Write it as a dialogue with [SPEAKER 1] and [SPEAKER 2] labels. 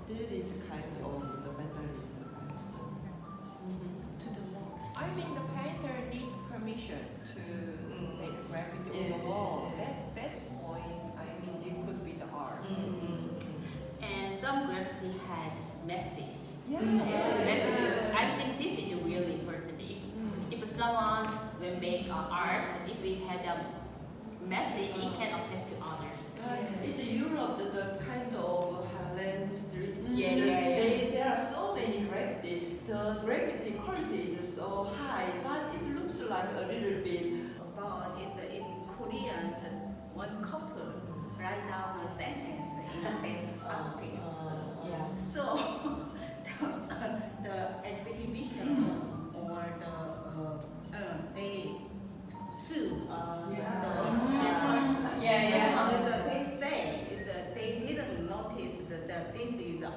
[SPEAKER 1] This is kind of the vandalism.
[SPEAKER 2] To the walls.
[SPEAKER 3] I think the painter need permission to make a graffiti on
[SPEAKER 1] Yeah.
[SPEAKER 3] the wall. That point, I mean, it could be the art.
[SPEAKER 2] And some graffiti has message.
[SPEAKER 3] Yeah.
[SPEAKER 2] Message. I think this is really important. If someone will make art, if it has a message, it can affect others.
[SPEAKER 1] It's Europe, the kind of Harlem street.
[SPEAKER 2] Yeah.
[SPEAKER 1] There are so many graffiti. The graffiti quality is so high, but it looks like a little bit.
[SPEAKER 4] But it's in Korean, one couple write down a sentence in their art piece.